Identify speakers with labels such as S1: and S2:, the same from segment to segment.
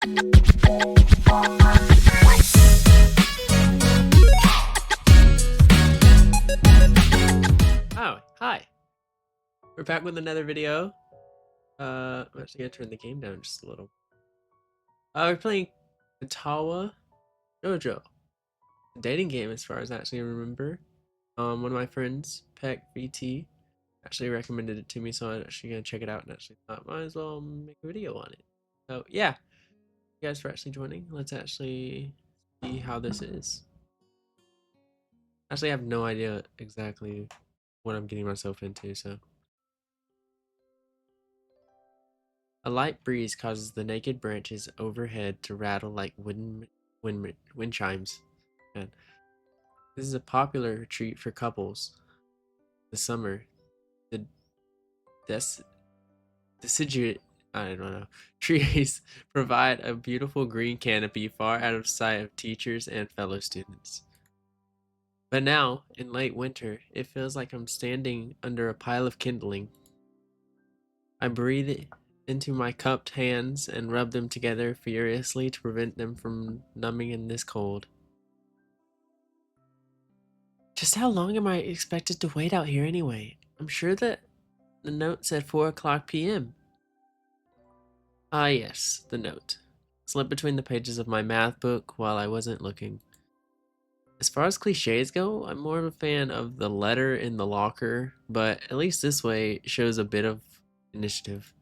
S1: Oh, hi. We're back with another video. I'm actually gonna turn the game down just a little. We're playing Katawa Shoujo, a dating game as far as I actually remember. One of my friends, pt1, actually recommended it to me, so I'm actually gonna check it out and actually thought might as well make a video on it. So yeah, you guys for actually joining. Let's actually see how this is. Actually, I have no idea exactly what I'm getting myself into, so. A light breeze causes the naked branches overhead to rattle like wind chimes. And this is a popular retreat for couples. The summer, the des- deciduous, I don't know, trees provide a beautiful green canopy far out of sight of teachers and fellow students. But now, in late winter, it feels like I'm standing under a pile of kindling. I breathe into my cupped hands and rub them together furiously to prevent them from numbing in this cold. Just how long am I expected to wait out here anyway? I'm sure that the note said 4 o'clock p.m. Ah, yes, the note. Slipped between the pages of my math book while I wasn't looking. As far as cliches go, I'm more of a fan of the letter in the locker, but at least this way shows a bit of initiative.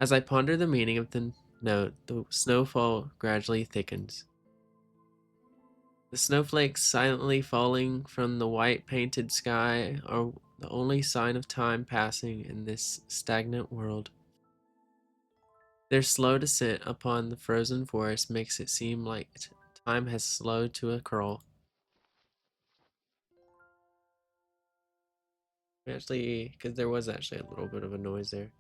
S1: As I ponder the meaning of the note, the snowfall gradually thickens. The snowflakes silently falling from the white painted sky are the only sign of time passing in this stagnant world. Their slow descent upon the frozen forest makes it seem like time has slowed to a crawl. Actually, because there was actually a little bit of a noise there.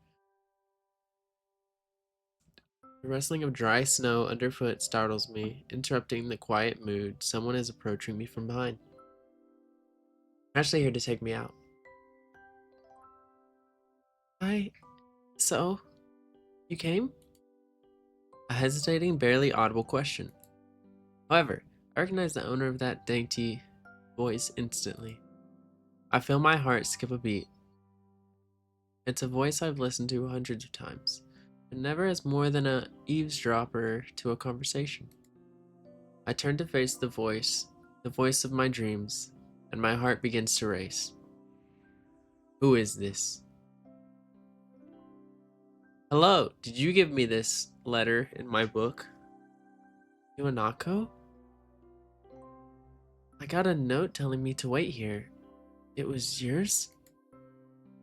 S1: The rustling of dry snow underfoot startles me, interrupting the quiet mood. Someone is approaching me from behind. Actually here to take me out. Hi. So, you came? A hesitating, barely audible question. However, I recognize the owner of that dainty voice instantly. I feel my heart skip a beat. It's a voice I've listened to hundreds of times, but never as more than a eavesdropper to a conversation. I turn to face the voice of my dreams, and my heart begins to race. Who is this? Hello, did you give me this letter in my book? Yuanako? I got a note telling me to wait here. It was yours?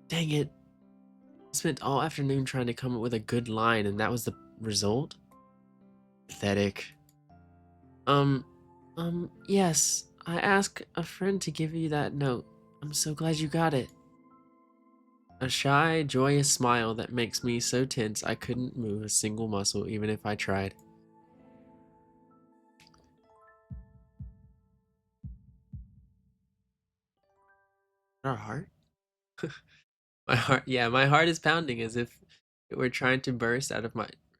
S1: Dang it. I spent all afternoon trying to come up with a good line, and that was the result? Pathetic. Um, yes. I asked a friend to give you that note. I'm so glad you got it. A shy, joyous smile that makes me so tense I couldn't move a single muscle even if I tried. Our heart? My heart is pounding as if it were trying to burst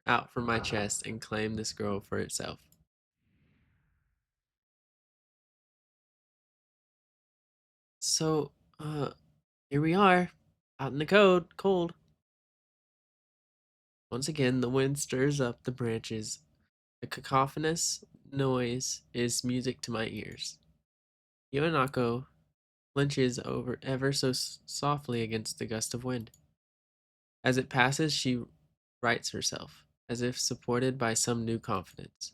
S1: out from my chest and claim this girl for itself. So, here we are, out in the cold. Once again, the wind stirs up the branches. The cacophonous noise is music to my ears. Yonako flinches over ever so softly against the gust of wind. As it passes, she rights herself, as if supported by some new confidence.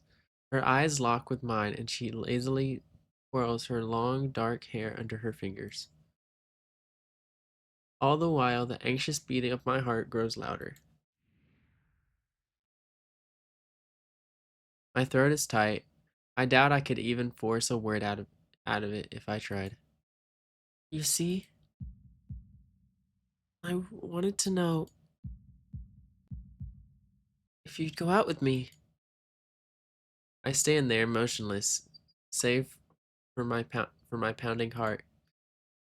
S1: Her eyes lock with mine, and she lazily twirls her long, dark hair under her fingers. All the while, the anxious beating of my heart grows louder. My throat is tight. I doubt I could even force a word out of it if I tried. You see, I wanted to know if you'd go out with me. I stand there motionless, save for my pounding heart.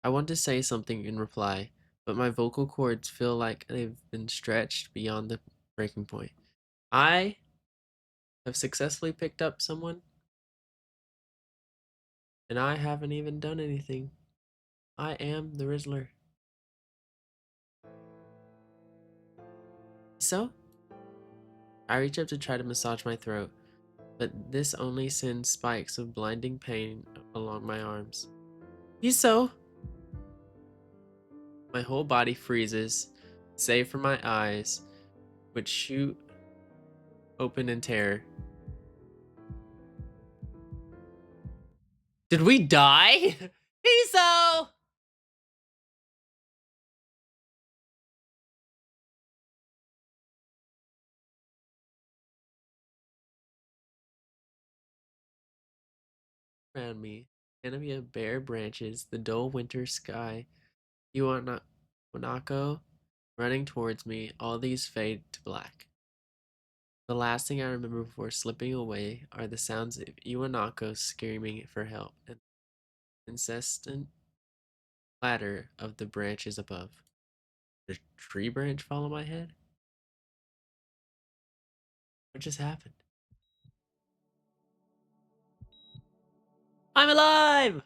S1: I want to say something in reply, but my vocal cords feel like they've been stretched beyond the breaking point. I have successfully picked up someone, and I haven't even done anything. I am the Rizzler. So, I reach up to try to massage my throat, but this only sends spikes of blinding pain along my arms. So, my whole body freezes, save for my eyes, which shoot open in terror. Did we die? Hiso! Around me, canopy of bare branches, the dull winter sky, Iwanako running towards me, all these fade to black. The last thing I remember before slipping away are the sounds of Iwanako screaming for help and the incessant clatter of the branches above. Did a tree branch fall on my head? What just happened? I'm alive!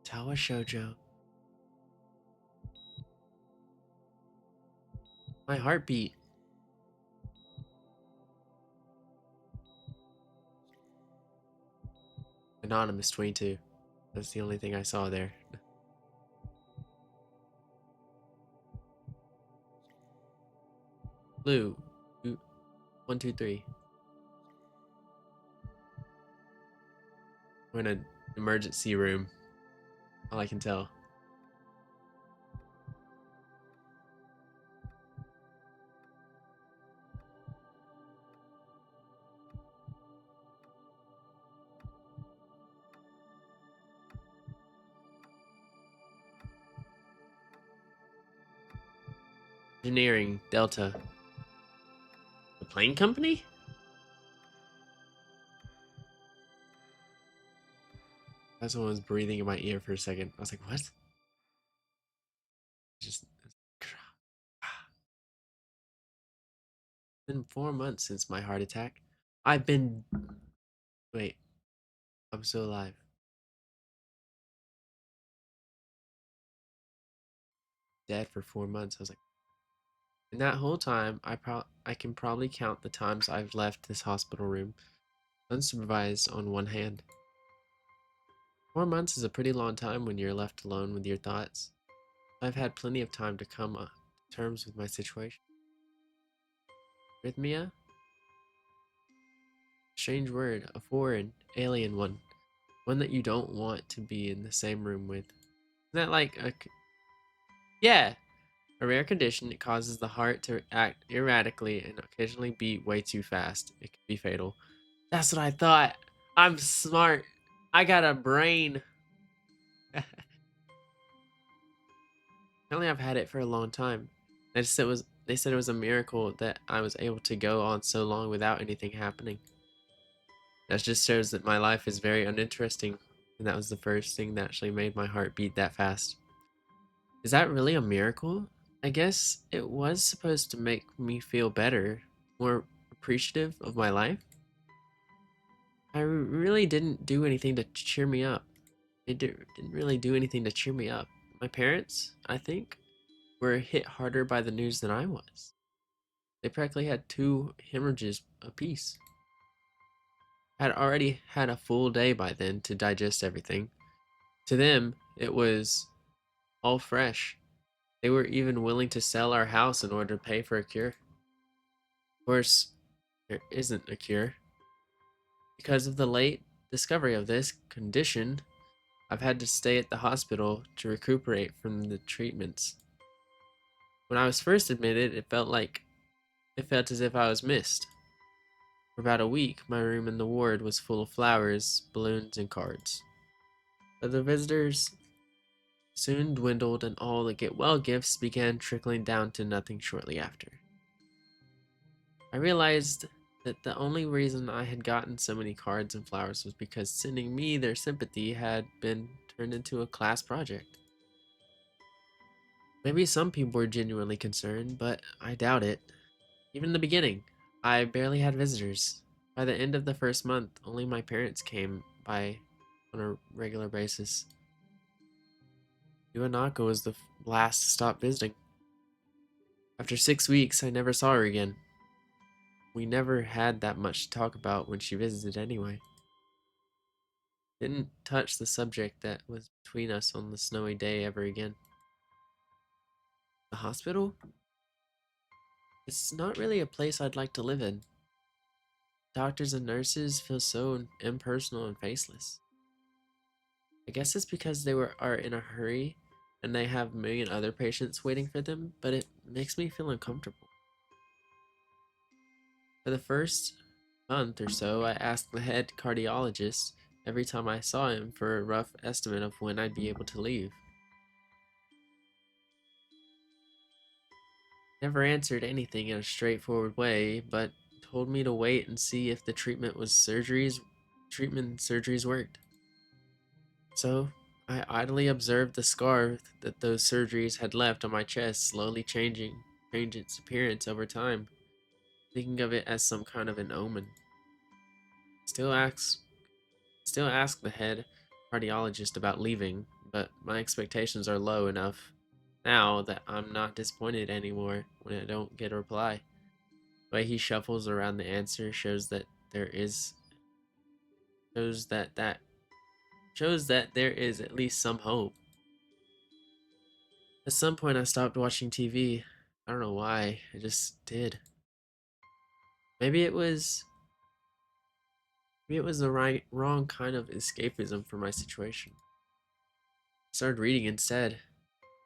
S1: Katawa Shoujo. My heartbeat. Anonymous 22. That's the only thing I saw there. Blue. 123. We're in an emergency room. All I can tell. Engineering, Delta. The plane company? That's someone was breathing in my ear for a second. I was like, what? Just. It's been 4 months since my heart attack. I've been. Wait, I'm still alive. Dead for 4 months. I was like, in that whole time, I can probably count the times I've left this hospital room, unsupervised on one hand. 4 months is a pretty long time when you're left alone with your thoughts. I've had plenty of time to come to terms with my situation. Rhythmia? Strange word, a foreign, alien one that you don't want to be in the same room with. Isn't that like a. Yeah, a rare condition that causes the heart to act erratically and occasionally beat way too fast. It can be fatal. That's what I thought. I'm smart. I got a brain. Apparently, I've had it for a long time. They said it was a miracle that I was able to go on so long without anything happening. That just shows that my life is very uninteresting, and that was the first thing that actually made my heart beat that fast. Is that really a miracle? I guess it was supposed to make me feel better, more appreciative of my life. I really didn't do anything to cheer me up. Didn't really do anything to cheer me up. My parents, I think, were hit harder by the news than I was. They practically had two hemorrhages apiece. I had already had a full day by then to digest everything. To them, it was all fresh. They were even willing to sell our house in order to pay for a cure. Of course, there isn't a cure. Because of the late discovery of this condition, I've had to stay at the hospital to recuperate from the treatments. When I was first admitted, it felt as if I was missed. For about a week, my room in the ward was full of flowers, balloons, and cards. But the visitors soon dwindled, and all the get well gifts began trickling down to nothing shortly after. I realized that the only reason I had gotten so many cards and flowers was because sending me their sympathy had been turned into a class project. Maybe some people were genuinely concerned, but I doubt it. Even in the beginning, I barely had visitors. By the end of the first month, only my parents came by on a regular basis. Yuanako was the last to stop visiting. After 6 weeks, I never saw her again. We never had that much to talk about when she visited anyway. Didn't touch the subject that was between us on the snowy day ever again. The hospital? It's not really a place I'd like to live in. Doctors and nurses feel so impersonal and faceless. I guess it's because are in a hurry and they have a million other patients waiting for them, but it makes me feel uncomfortable. For the first month or so, I asked the head cardiologist every time I saw him for a rough estimate of when I'd be able to leave. Never answered anything in a straightforward way, but told me to wait and see if the treatment surgeries worked. So, I idly observed the scar that those surgeries had left on my chest slowly change its appearance over time, thinking of it as some kind of an omen. Still asks Still ask the head cardiologist about leaving, but my expectations are low enough now that I'm not disappointed anymore when I don't get a reply. The way he shuffles around the answer shows that shows that there is at least some hope. At some point I stopped watching TV. I don't know why. I just did. Maybe it was maybe it was the wrong kind of escapism for my situation. I started reading instead.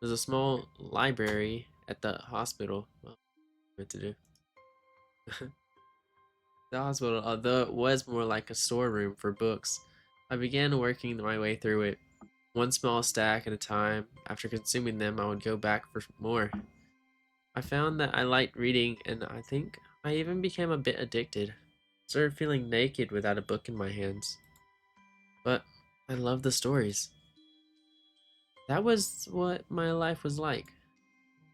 S1: There's a small library at the hospital. Well, what to do? The hospital, although it was more like a storeroom for books, I began working my way through it, one small stack at a time. After consuming them, I would go back for more. I found that I liked reading, and I think I even became a bit addicted. Started feeling naked without a book in my hands. But I loved the stories. That was what my life was like.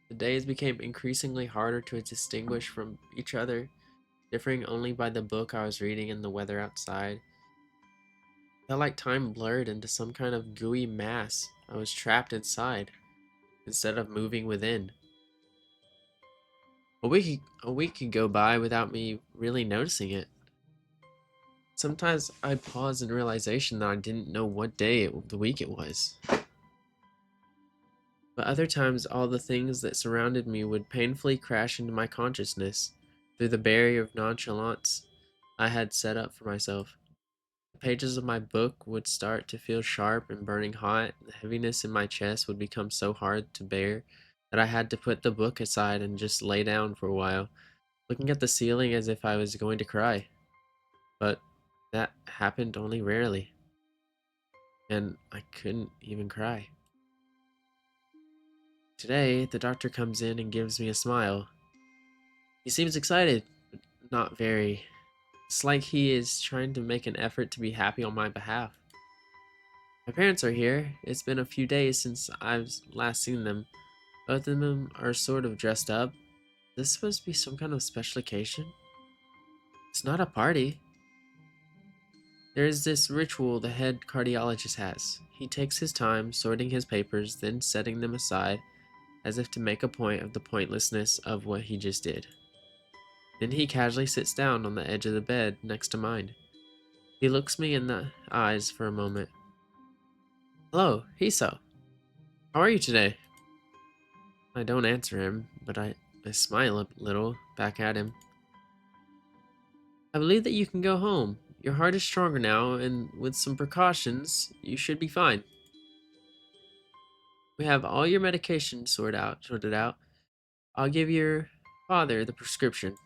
S1: The days became increasingly harder to distinguish from each other, differing only by the book I was reading and the weather outside. It felt like time blurred into some kind of gooey mass. I was trapped inside, instead of moving within. A week could go by without me really noticing it. Sometimes I'd pause in realization that I didn't know what day of the week it was. But other times, all the things that surrounded me would painfully crash into my consciousness through the barrier of nonchalance I had set up for myself. The pages of my book would start to feel sharp and burning hot. The heaviness in my chest would become so hard to bear that I had to put the book aside and just lay down for a while, looking at the ceiling as if I was going to cry. But that happened only rarely, and I couldn't even cry. Today, the doctor comes in and gives me a smile. He seems excited, but not very. It's like he is trying to make an effort to be happy on my behalf. My parents are here. It's been a few days since I've last seen them. Both of them are sort of dressed up. Is this supposed to be some kind of special occasion? It's not a party. There is this ritual the head cardiologist has. He takes his time sorting his papers, then setting them aside, as if to make a point of the pointlessness of what he just did. Then he casually sits down on the edge of the bed next to mine. He looks me in the eyes for a moment. Hello, Hiso. How are you today? I don't answer him, but I smile a little back at him. I believe that you can go home. Your heart is stronger now, and with some precautions, you should be fine. We have all your medication sorted out. I'll give your father the prescription.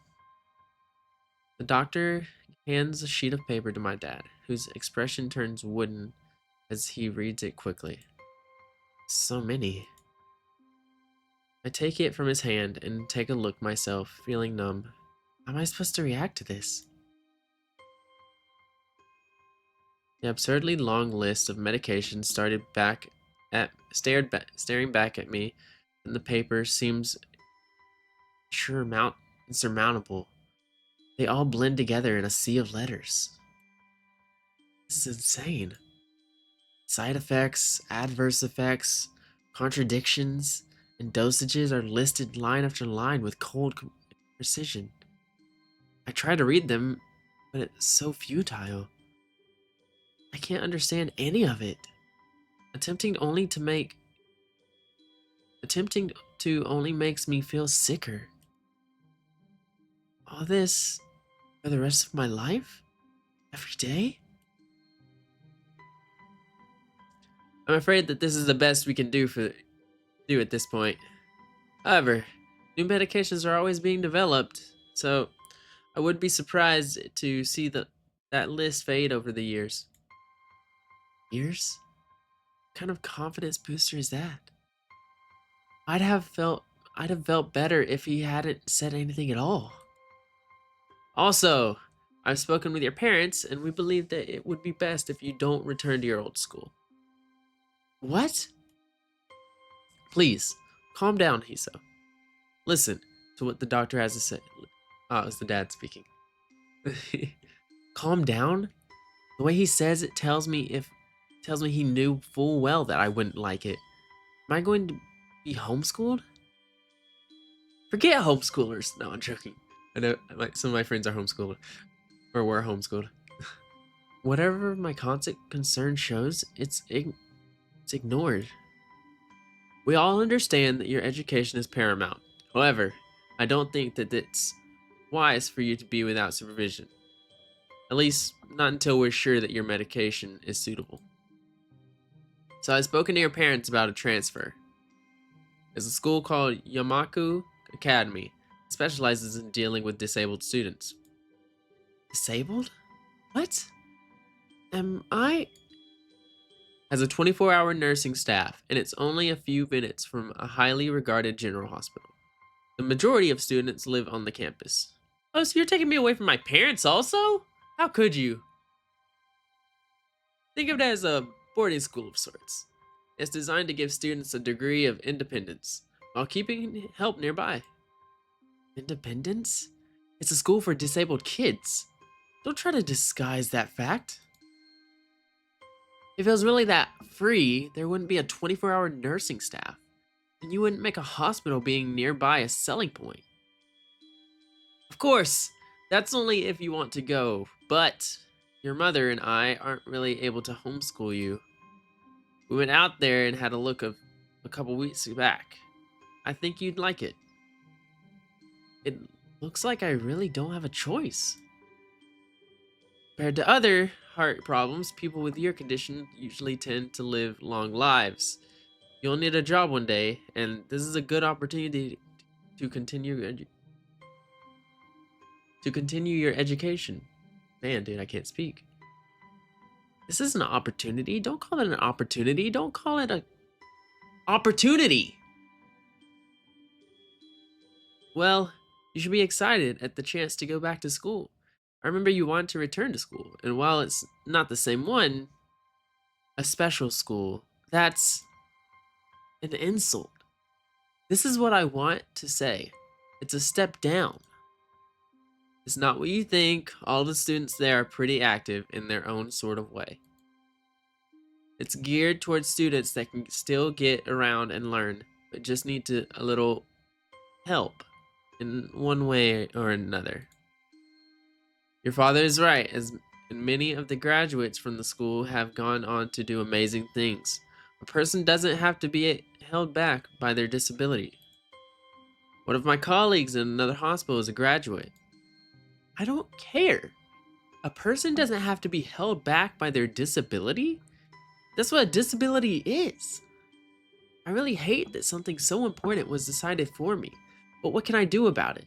S1: The doctor hands a sheet of paper to my dad, whose expression turns wooden as he reads it quickly. So many. I take it from his hand and take a look myself, feeling numb. How am I supposed to react to this? The absurdly long list of medications staring back at me in the paper seems insurmountable. They all blend together in a sea of letters. This is insane. Side effects, adverse effects, contradictions, and dosages are listed line after line with cold precision. I try to read them, but it's so futile. I can't understand any of it. Attempting only to make attempting to only makes me feel sicker. All this for the rest of my life? Every day? I'm afraid that this is the best we can do at this point. However, new medications are always being developed, so I would be surprised to see that list fade over the years. Years? What kind of confidence booster is that? I'd have felt I'd have felt better if he hadn't said anything at all. Also, I've spoken with your parents and we believe that it would be best if you don't return to your old school. What? Please, calm down, Hiso. Listen to what the doctor has to say. Oh, it's the dad speaking. Calm down? The way he says it tells me he knew full well that I wouldn't like it. Am I going to be homeschooled? Forget homeschoolers. No, I'm joking. I know some of my friends are homeschooled or were homeschooled. Whatever my constant concern shows, it's ignored. We all understand that your education is paramount. However, I don't think that it's wise for you to be without supervision. At least, not until we're sure that your medication is suitable. So I've spoken to your parents about a transfer. There's a school called Yamaku Academy. It specializes in dealing with disabled students. Disabled? What? Am I? Has a 24-hour nursing staff, and it's only a few minutes from a highly regarded general hospital. The majority of students live on the campus. Oh, so you're taking me away from my parents also? How could you? Think of it as a boarding school of sorts. It's designed to give students a degree of independence while keeping help nearby. Independence? It's a school for disabled kids. Don't try to disguise that fact. If it was really that free, there wouldn't be a 24-hour nursing staff, and you wouldn't make a hospital being nearby a selling point. Of course, that's only if you want to go, but your mother and I aren't really able to homeschool you. We went out there and had a look of a couple weeks back. I think you'd like it. It looks like I really don't have a choice. Compared to other heart problems, people with your condition usually tend to live long lives. You'll need a job one day, and this is a good opportunity to continue your education. Man, dude, I can't speak. This is an opportunity. Don't call it an opportunity. Don't call it a opportunity. Well, you should be excited at the chance to go back to school. I remember you wanted to return to school, and while it's not the same one, a special school, that's an insult. This is what I want to say. It's a step down. It's not what you think. All the students there are pretty active in their own sort of way. It's geared towards students that can still get around and learn, but just need a little help in one way or another. Your father is right, as many of the graduates from the school have gone on to do amazing things. A person doesn't have to be held back by their disability. One of my colleagues in another hospital is a graduate. I don't care. A person doesn't have to be held back by their disability? That's what a disability is. I really hate that something so important was decided for me. But what can I do about it?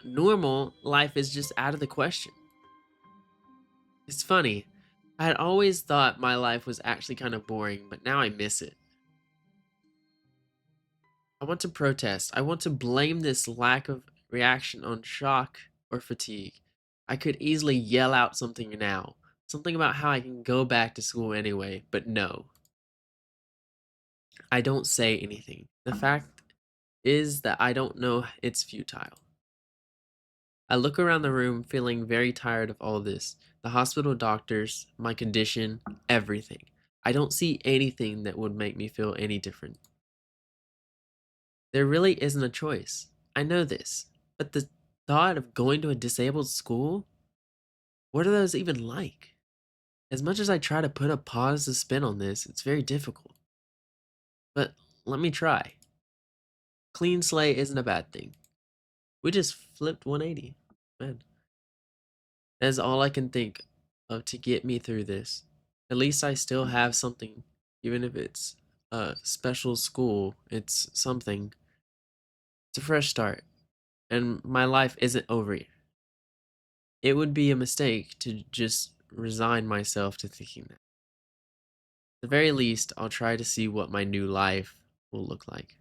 S1: Normal life is just out of the question. It's funny. I had always thought my life was actually kind of boring, but now I miss it. I want to protest. I want to blame this lack of reaction on shock or fatigue. I could easily yell out something now. Something about how I can go back to school anyway, but no. I don't say anything. The fact is that I don't know it's futile. I look around the room feeling very tired of all this. The hospital doctors, my condition, everything. I don't see anything that would make me feel any different. There really isn't a choice. I know this. But the thought of going to a disabled school, what are those even like? As much as I try to put a positive spin on this, it's very difficult. But let me try. Clean slate isn't a bad thing. We just flipped 180. Man, that's all I can think of to get me through this. At least I still have something, even if it's a special school, it's something. It's a fresh start, and my life isn't over yet. It would be a mistake to just resign myself to thinking that. At the very least, I'll try to see what my new life will look like.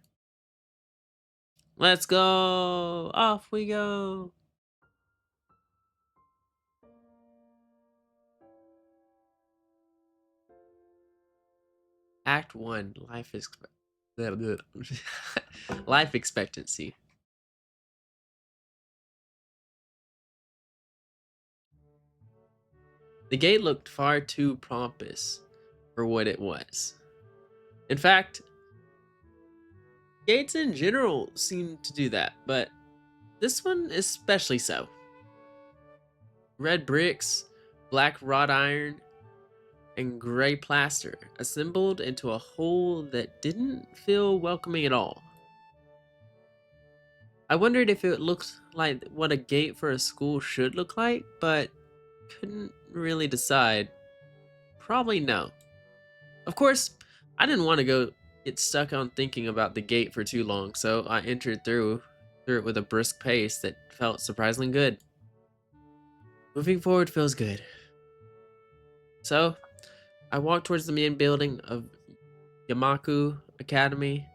S1: Let's go! Off we go! Act 1, life expectancy. The gate looked far too pompous for what it was. In fact, gates in general seem to do that, but this one especially so. Red bricks, black wrought iron, and gray plaster assembled into a whole that didn't feel welcoming at all. I wondered if it looked like what a gate for a school should look like, but couldn't really decide. Probably no. Of course, I didn't want to go get stuck on thinking about the gate for too long, so I entered through it with a brisk pace that felt surprisingly good. Moving forward feels good. So, I walked towards the main building of Yamaku Academy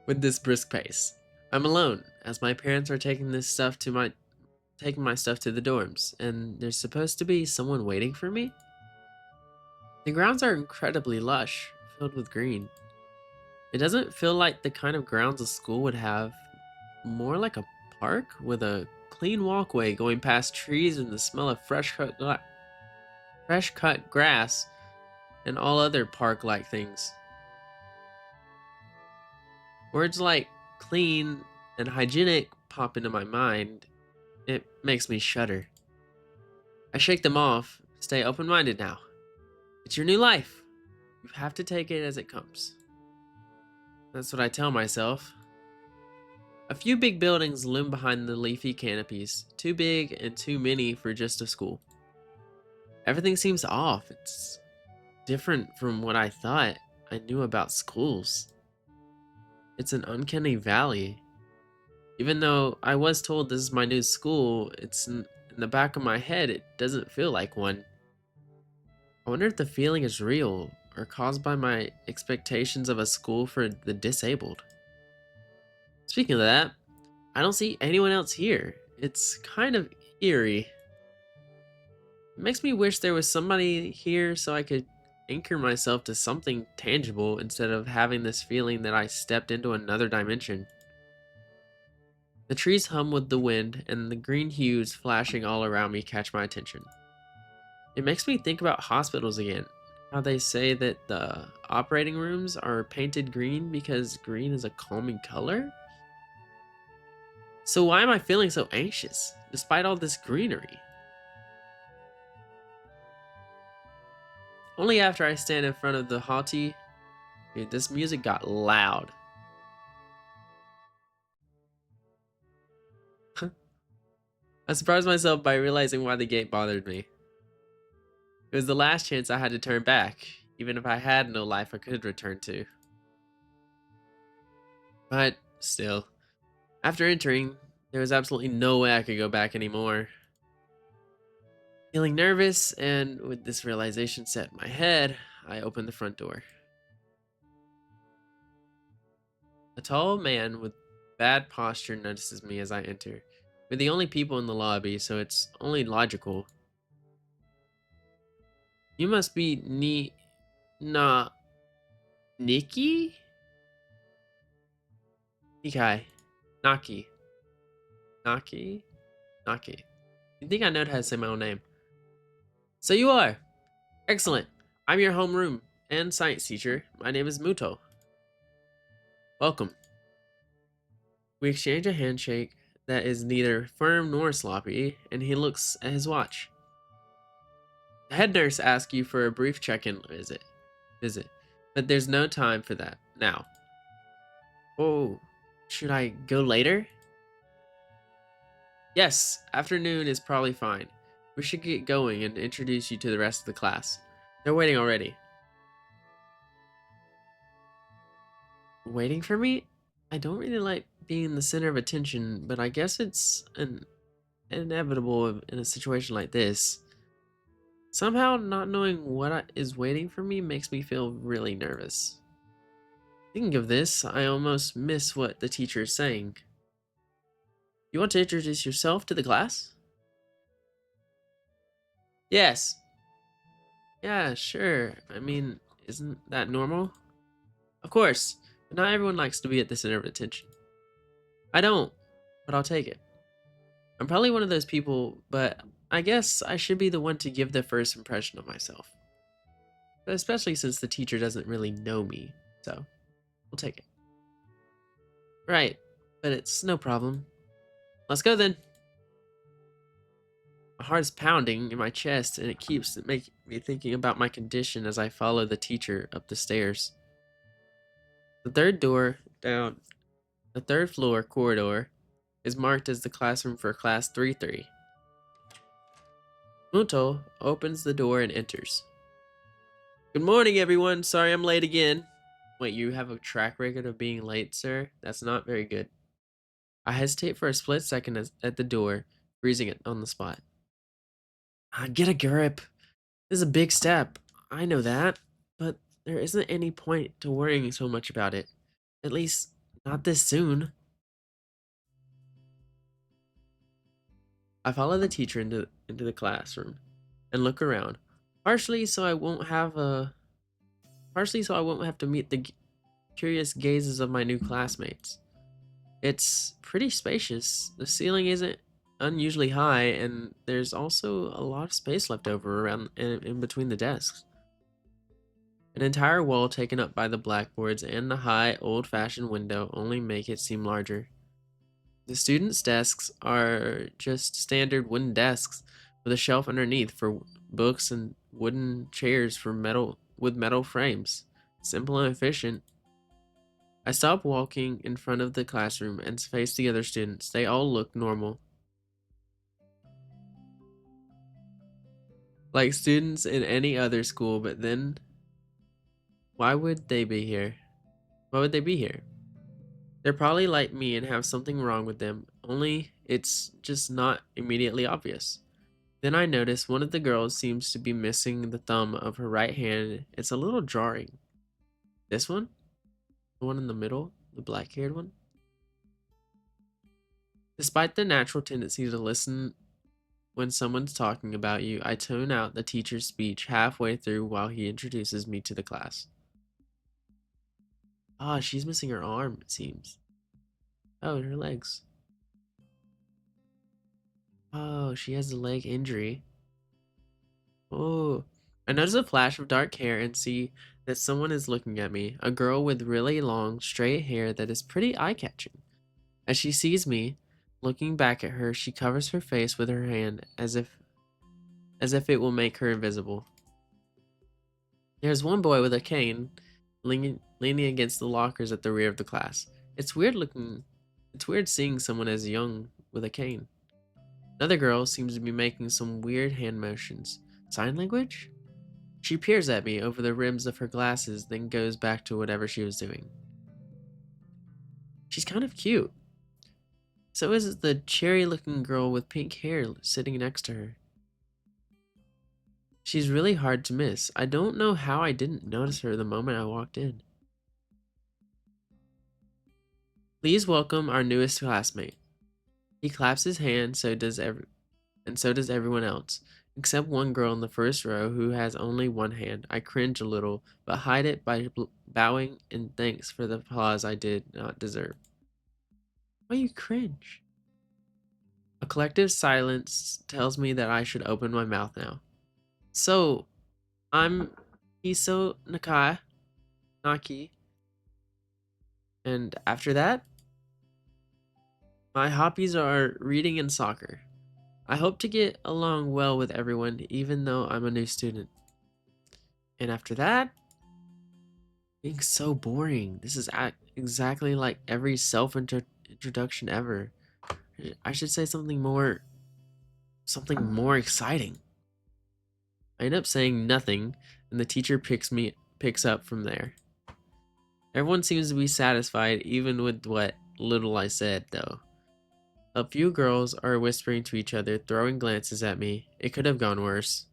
S1: with this brisk pace. I'm alone, as my parents are taking my stuff to the dorms, and there's supposed to be someone waiting for me. The grounds are incredibly lush, filled with green. It doesn't feel like the kind of grounds a school would have, more like a park with a clean walkway going past trees and the smell of fresh cut grass and all other park like things. Words like clean and hygienic pop into my mind. It makes me shudder. I shake them off, stay open minded now. It's your new life. You have to take it as it comes. That's what I tell myself. A few big buildings loom behind the leafy canopies, too big and too many for just a school. Everything seems off. It's different from what I thought I knew about schools. It's an uncanny valley. Even though I was told this is my new school, in the back of my head, it doesn't feel like one. I wonder if the feeling is real or caused by my expectations of a school for the disabled. Speaking of that, I don't see anyone else here. It's kind of eerie. It makes me wish there was somebody here so I could anchor myself to something tangible instead of having this feeling that I stepped into another dimension. The trees hum with the wind, and the green hues flashing all around me catch my attention. It makes me think about hospitals again. How they say that the operating rooms are painted green because green is a calming color? So why am I feeling so anxious, despite all this greenery? Only after I stand in front of the haughty, dude, this music got loud. I surprised myself by realizing why the gate bothered me. It was the last chance I had to turn back, even if I had no life I could return to. But still, after entering, there was absolutely no way I could go back anymore. Feeling nervous, and with this realization set in my head, I opened the front door. A tall man with bad posture notices me as I enter. We're the only people in the lobby, so it's only logical. You must be Nikki? Ikai. Naki. Naki? Naki. You think I know how to say my own name. So you are. Excellent. I'm your homeroom and science teacher. My name is Muto. Welcome. We exchange a handshake that is neither firm nor sloppy, and he looks at his watch. The head nurse asks you for a brief check-in visit, but there's no time for that now. Oh, should I go later? Yes, afternoon is probably fine. We should get going and introduce you to the rest of the class. They're waiting already. Waiting for me? I don't really like being the center of attention, but I guess it's inevitable in a situation like this. Somehow, not knowing what is waiting for me makes me feel really nervous. Thinking of this, I almost miss what the teacher is saying. You want to introduce yourself to the class? Yes. Yeah, sure. I mean, isn't that normal? Of course, but not everyone likes to be at the center of attention. I don't, but I'll take it. I'm probably one of those people, but I guess I should be the one to give the first impression of myself. But especially since the teacher doesn't really know me, so we'll take it. Right, but it's no problem. Let's go then. My heart is pounding in my chest, and it keeps making me thinking about my condition as I follow the teacher up the stairs. The third door down the third floor corridor is marked as the classroom for class 3-3. Muto opens the door and enters. Good morning, everyone. Sorry I'm late again. Wait, you have a track record of being late, sir? That's not very good. I hesitate for a split second at the door, freezing it on the spot. Get a grip. This is a big step. I know that, but there isn't any point to worrying so much about it. At least, not this soon. I follow the teacher into the classroom and look around, partially so I won't have a partially so I won't have to meet the curious gazes of my new classmates. It's pretty spacious. The ceiling isn't unusually high, and there's also a lot of space left over around in between the desks. An entire wall taken up by the blackboards and the high, old-fashioned window only make it seem larger. The students' desks are just standard wooden desks with a shelf underneath for books and wooden chairs for metal frames. Simple and efficient. I stop walking in front of the classroom and face the other students. They all look normal. Like students in any other school, but then why would they be here? Why would they be here? They're probably like me and have something wrong with them, only it's just not immediately obvious. Then I notice one of the girls seems to be missing the thumb of her right hand. It's a little jarring. This one? The one in the middle? The black haired one? Despite the natural tendency to listen when someone's talking about you, I tune out the teacher's speech halfway through while he introduces me to the class. Ah, she's missing her arm, it seems. Oh, and her legs. Oh, she has a leg injury. Oh, I notice a flash of dark hair and see that someone is looking at me, a girl with really long, straight hair that is pretty eye-catching. As she sees me looking back at her, she covers her face with her hand as if it will make her invisible. There's one boy with a cane leaning against the lockers at the rear of the class. It's weird seeing someone as young with a cane. Another girl seems to be making some weird hand motions. Sign language? She peers at me over the rims of her glasses, then goes back to whatever she was doing. She's kind of cute. So is the cherry-looking girl with pink hair sitting next to her. She's really hard to miss. I don't know how I didn't notice her the moment I walked in. Please welcome our newest classmate. He claps his hand, so does everyone else, except one girl in the first row who has only one hand. I cringe a little, but hide it by bowing in thanks for the applause I did not deserve. Why you cringe? A collective silence tells me that I should open my mouth now. So, I'm Hiso Naki, and after that, my hobbies are reading and soccer. I hope to get along well with everyone, even though I'm a new student. And after that, being so boring. This is exactly like every introduction ever. I should say something more exciting. I end up saying nothing, and the teacher picks up from there. Everyone seems to be satisfied, even with what little I said, though. A few girls are whispering to each other, throwing glances at me. It could have gone worse.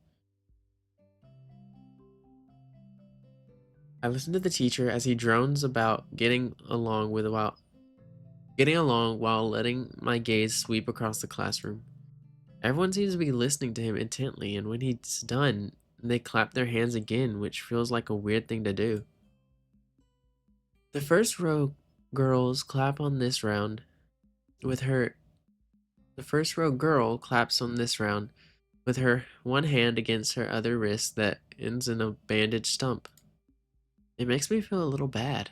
S1: I listen to the teacher as he drones about getting along while letting my gaze sweep across the classroom. Everyone seems to be listening to him intently, and when he's done, they clap their hands again, which feels like a weird thing to do. The first row girls clap on this round with her The first row girl claps on this round with her one hand against her other wrist that ends in a bandaged stump. It makes me feel a little bad.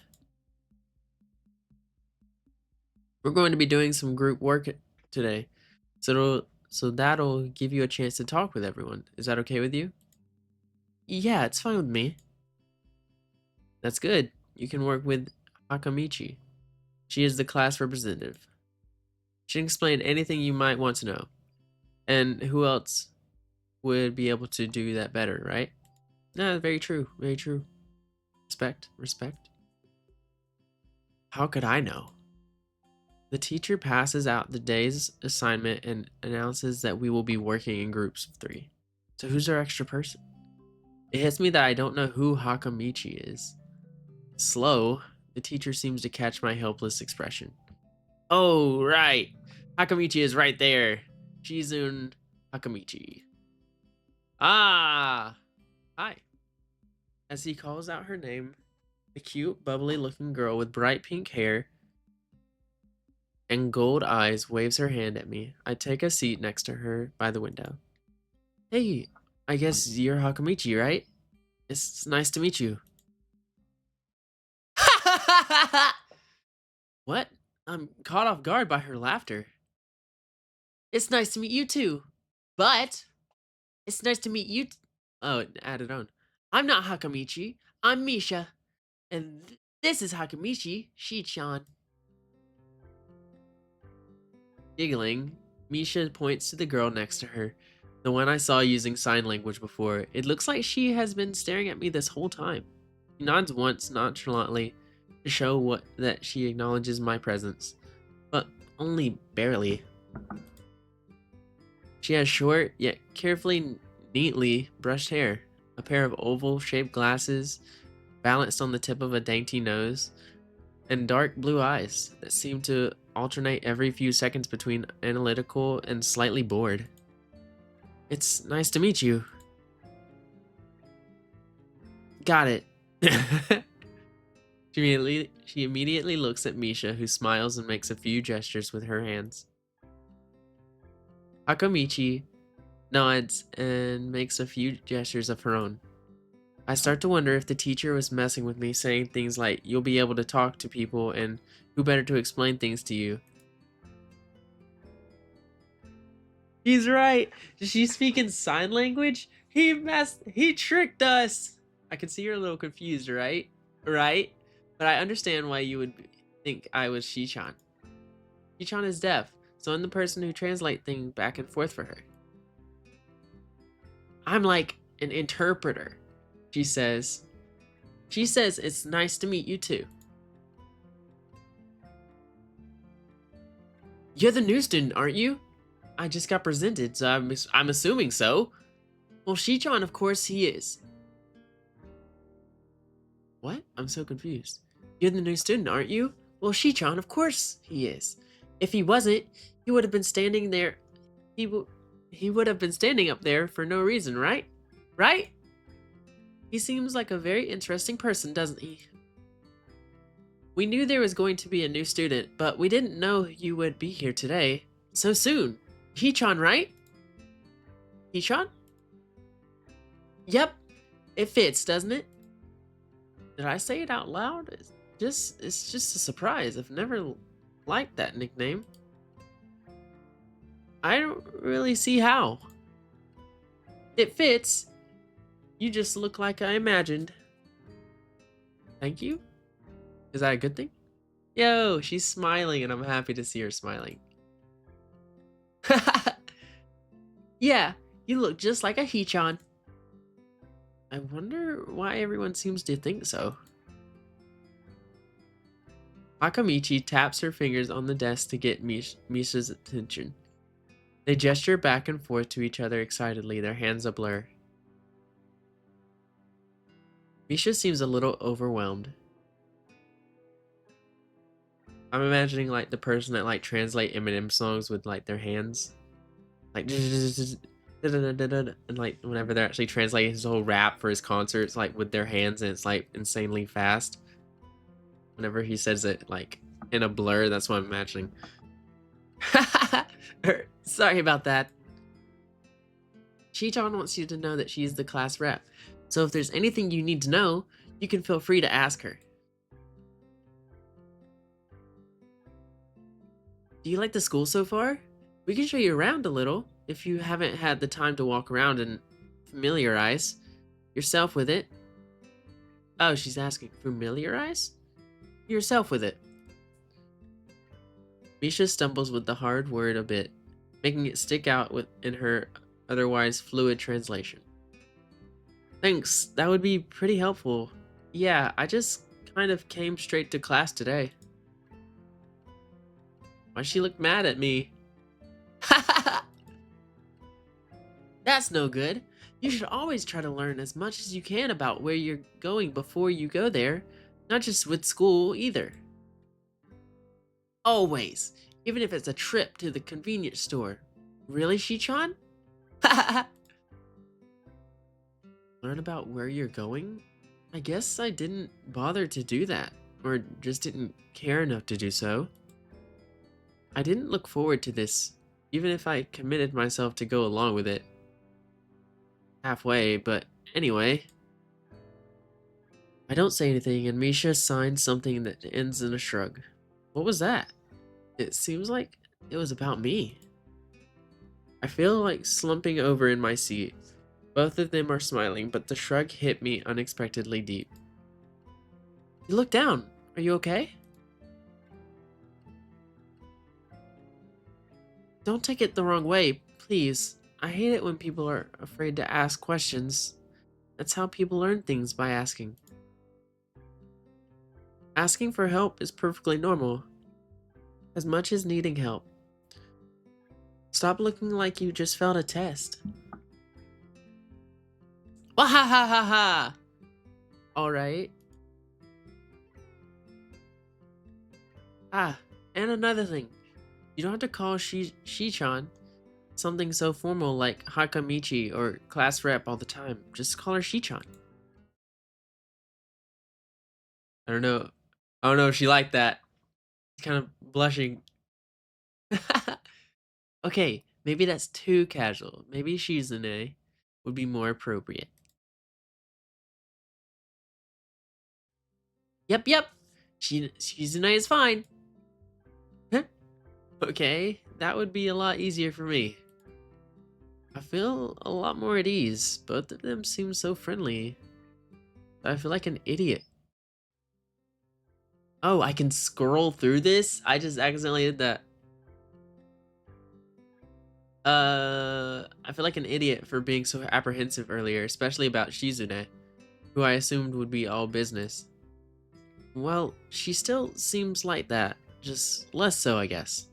S1: We're going to be doing some group work today, so that'll give you a chance to talk with everyone. Is that okay with you? Yeah, it's fine with me. That's good. You can work with Hakamichi. She is the class representative. She can explain anything you might want to know. And who else would be able to do that better, right? No, very true. Very true. Respect. Respect. How could I know? The teacher passes out the day's assignment and announces that we will be working in groups of 3. So who's our extra person? It hits me that I don't know who Hakamichi is. Slow, the teacher seems to catch my helpless expression. Oh, right. Hakamichi is right there. Shizun Hakamichi. Ah! Hi. As he calls out her name, the cute, bubbly-looking girl with bright pink hair and gold eyes waves her hand at me. I take a seat next to her by the window. Hey, I guess you're Hakamichi, right? It's nice to meet you. What? I'm caught off guard by her laughter. It's nice to meet you too. But it's nice to meet you. Oh, it added on. I'm not Hakamichi. I'm Misha. And this is Hakamichi, Shi-chan. Giggling, Misha points to the girl next to her, the one I saw using sign language before. It looks like she has been staring at me this whole time. She nods once nonchalantly to show that she acknowledges my presence, but only barely. She has short, yet carefully, neatly brushed hair, a pair of oval-shaped glasses balanced on the tip of a dainty nose, and dark blue eyes that seem to alternate every few seconds between analytical and slightly bored. It's nice to meet you. Got it. She immediately looks at Misha, who smiles and makes a few gestures with her hands. Hakamichi nods and makes a few gestures of her own. I start to wonder if the teacher was messing with me, saying things like, you'll be able to talk to people, and who better to explain things to you. He's right. Does she speak in sign language? He tricked us. I can see you're a little confused, right? Right? But I understand why you would think I was Shi-chan. Shi-chan is deaf, so I'm the person who translates things back and forth for her. I'm like an interpreter, she says. She says it's nice to meet you too. You're the new student, aren't you? I just got presented, so I'm assuming so. Well, Shi-chan, of course he is. What? I'm so confused. You're the new student, aren't you? Well, Shi-chan, of course he is. If he wasn't, he would have been standing there. He would have been standing up there for no reason, right? Right? He seems like a very interesting person, doesn't he? We knew there was going to be a new student, but we didn't know you would be here today. So soon. Hichan, right? Hichan? Yep. It fits, doesn't it? Did I say it out loud? It's just a surprise. I've never liked that nickname. I don't really see how. It fits. You just look like I imagined. Thank you? Is that a good thing? Yo, she's smiling and I'm happy to see her smiling. Yeah, you look just like a Hichan. I wonder why everyone seems to think so. Akamichi taps her fingers on the desk to get Misha's attention. They gesture back and forth to each other excitedly, their hands a blur. Misha seems a little overwhelmed. I'm imagining like the person that like translate Eminem songs with like their hands. Like and like whenever they're actually translating his whole rap for his concerts, like with their hands, and it's like insanely fast. Whenever he says it like in a blur, that's what I'm imagining. Sorry about that. Shichon wants you to know that she's the class rep, so if there's anything you need to know, you can feel free to ask her. Do you like the school so far? We can show you around a little, if you haven't had the time to walk around and familiarize yourself with it. Oh, she's asking, familiarize yourself with it. Misha stumbles with the hard word a bit, making it stick out in her otherwise fluid translation. Thanks, that would be pretty helpful. Yeah, I just kind of came straight to class today. Why she look mad at me? That's no good. You should always try to learn as much as you can about where you're going before you go there, not just with school either. Always, even if it's a trip to the convenience store. Really, Shichan? Learn about where you're going? I guess I didn't bother to do that, or just didn't care enough to do so. I didn't look forward to this, even if I committed myself to go along with it. Halfway, but anyway. I don't say anything, and Misha signs something that ends in a shrug. What was that? It seems like it was about me. I feel like slumping over in my seat. Both of them are smiling, but the shrug hit me unexpectedly deep. You look down. Are you okay? Don't take it the wrong way, please. I hate it when people are afraid to ask questions. That's how people learn things, by asking. Asking for help is perfectly normal, as much as needing help. Stop looking like you just failed a test. Wahahaha! Alright. Ah, and another thing. You don't have to call Shi-chan something so formal like Hakamichi or class rep all the time. Just call her Shi-chan. I don't know. I don't know if she liked that. She's kind of blushing. Okay, maybe that's too casual. Maybe Shizune would be more appropriate. Yep. Shizune is fine. Okay, that would be a lot easier for me. I feel a lot more at ease. Both of them seem so friendly. I feel like an idiot. Oh, I can scroll through this? I just accidentally did that. I feel like an idiot for being so apprehensive earlier, especially about Shizune, who I assumed would be all business. Well, she still seems like that, just less so, I guess.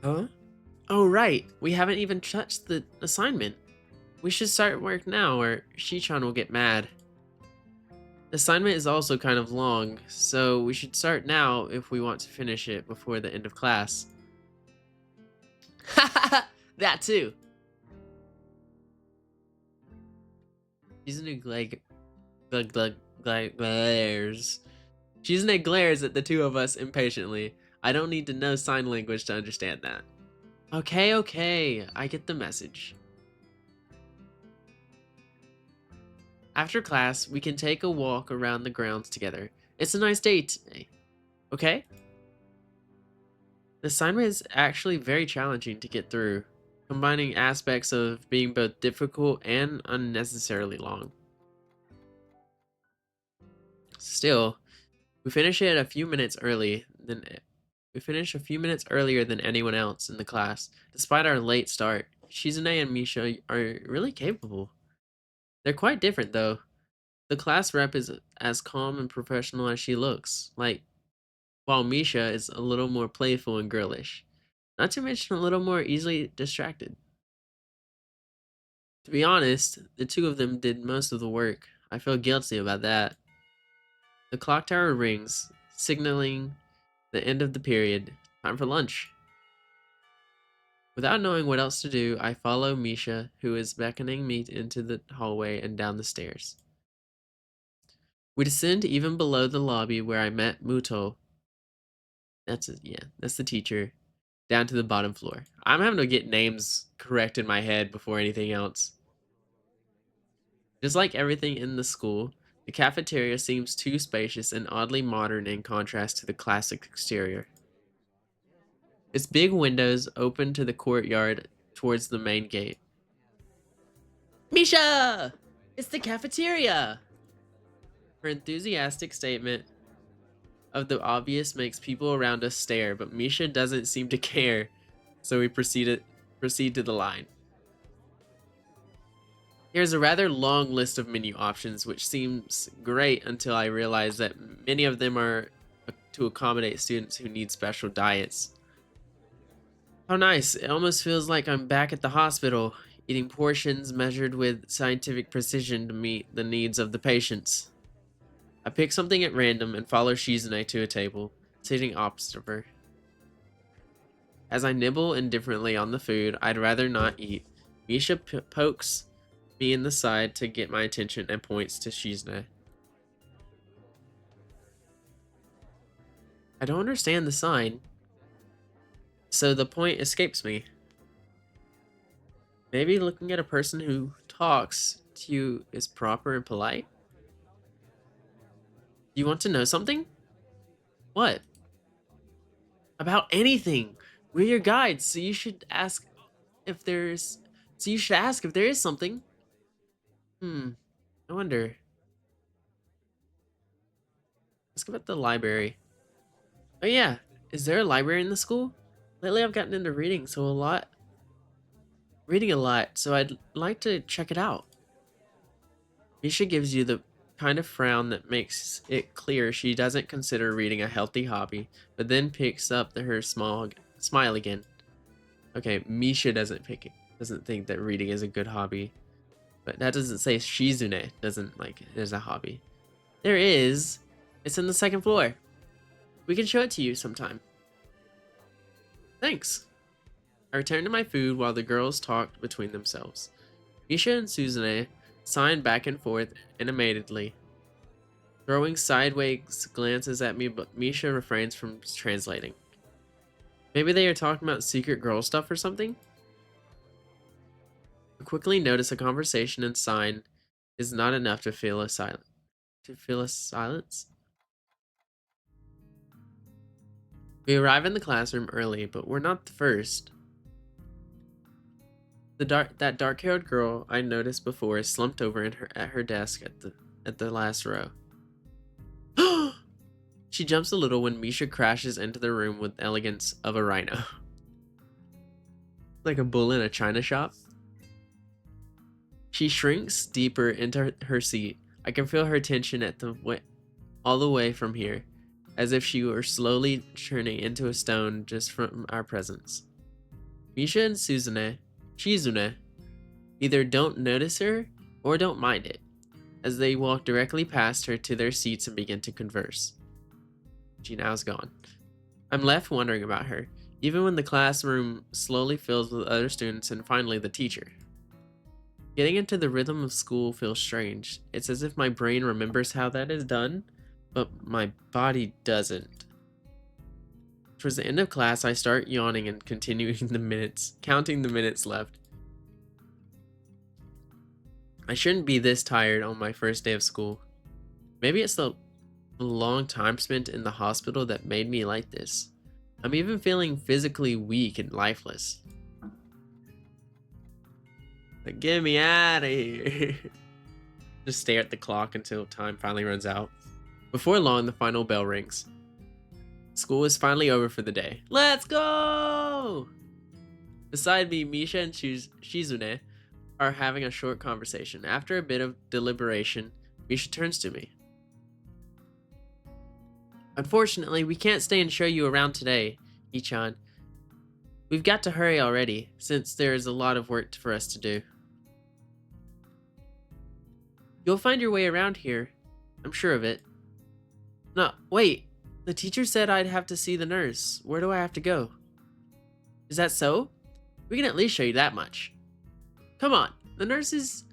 S1: Huh? Oh, right, we haven't even touched the assignment. We should start work now, or Shichan will get mad. The assignment is also kind of long, so we should start now if we want to finish it before the end of class. That too. Shizune glares. Shizune glares at the two of us impatiently. I don't need to know sign language to understand that. Okay, okay, I get the message. After class, we can take a walk around the grounds together. It's a nice day today. Okay? The assignment is actually very challenging to get through, combining aspects of being both difficult and unnecessarily long. Still, we finish it a few minutes early than we finish a few minutes earlier than anyone else in the class. Despite our late start, Shizune and Misha are really capable. They're quite different though. The class rep is as calm and professional as she looks, while Misha is a little more playful and girlish. Not to mention a little more easily distracted. To be honest, the two of them did most of the work. I feel guilty about that. The clock tower rings, signaling the end of the period. Time for lunch. Without knowing what else to do, I follow Misha, who is beckoning me into the hallway and down the stairs. We descend even below the lobby where I met Muto. That's the teacher. Down to the bottom floor. I'm having to get names correct in my head before anything else. Just like everything in the school, the cafeteria seems too spacious and oddly modern in contrast to the classic exterior. Its big windows open to the courtyard towards the main gate. Misha! It's the cafeteria! Her enthusiastic statement of the obvious makes people around us stare, but Misha doesn't seem to care, so we proceed to the line. Here's a rather long list of menu options, which seems great until I realize that many of them are to accommodate students who need special diets. How nice, it almost feels like I'm back at the hospital, eating portions measured with scientific precision to meet the needs of the patients. I pick something at random and follow Shizune to a table, sitting opposite of her. As I nibble indifferently on the food I'd rather not eat, Misha pokes me in the side to get my attention and points to Shizune. I don't understand the sign, so the point escapes me. Maybe looking at a person who talks to you is proper and polite? Do you want to know something? What? About anything. We're your guides, so you should ask if there's something. I wonder. Let's go about the library. Oh yeah, is there a library in the school? Lately I've gotten into reading a lot, so I'd like to check it out. Misha gives you the kind of frown that makes it clear she doesn't consider reading a healthy hobby, but then picks up her small smile again. Okay, Misha doesn't think that reading is a good hobby, but that doesn't say Shizune doesn't like it as a hobby. There is. It's on the second floor. We can show it to you sometime. Thanks. I returned to my food while the girls talked between themselves. Misha and Suzune signed back and forth animatedly, throwing sideways glances at me, but Misha refrains from translating. Maybe they are talking about secret girl stuff or something? I quickly notice a conversation and sign is not enough to fill a silence. We arrive in the classroom early, but we're not the first. That dark-haired girl I noticed before is slumped over at her desk at the last row. She jumps a little when Misha crashes into the room with elegance of a rhino. Like a bull in a china shop. She shrinks deeper into her seat. I can feel her tension all the way from here, as if she were slowly turning into a stone just from our presence. Misha and Shizune either don't notice her or don't mind it, as they walk directly past her to their seats and begin to converse. She now is gone. I'm left wondering about her, even when the classroom slowly fills with other students and finally the teacher. Getting into the rhythm of school feels strange. It's as if my brain remembers how that is done, but my body doesn't. Towards the end of class, I start yawning and counting the minutes left. I shouldn't be this tired on my first day of school. Maybe it's the long time spent in the hospital that made me like this. I'm even feeling physically weak and lifeless. Like, get me out of here. Just stare at the clock until time finally runs out. Before long, the final bell rings. School is finally over for the day. Let's go! Beside me, Misha and Shizune are having a short conversation. After a bit of deliberation, Misha turns to me. Unfortunately, we can't stay and show you around today, Ichan. We've got to hurry already, since there's a lot of work for us to do. You'll find your way around here. I'm sure of it. No, wait. The teacher said I'd have to see the nurse. Where do I have to go? Is that so? We can at least show you that much. Come on. The nurses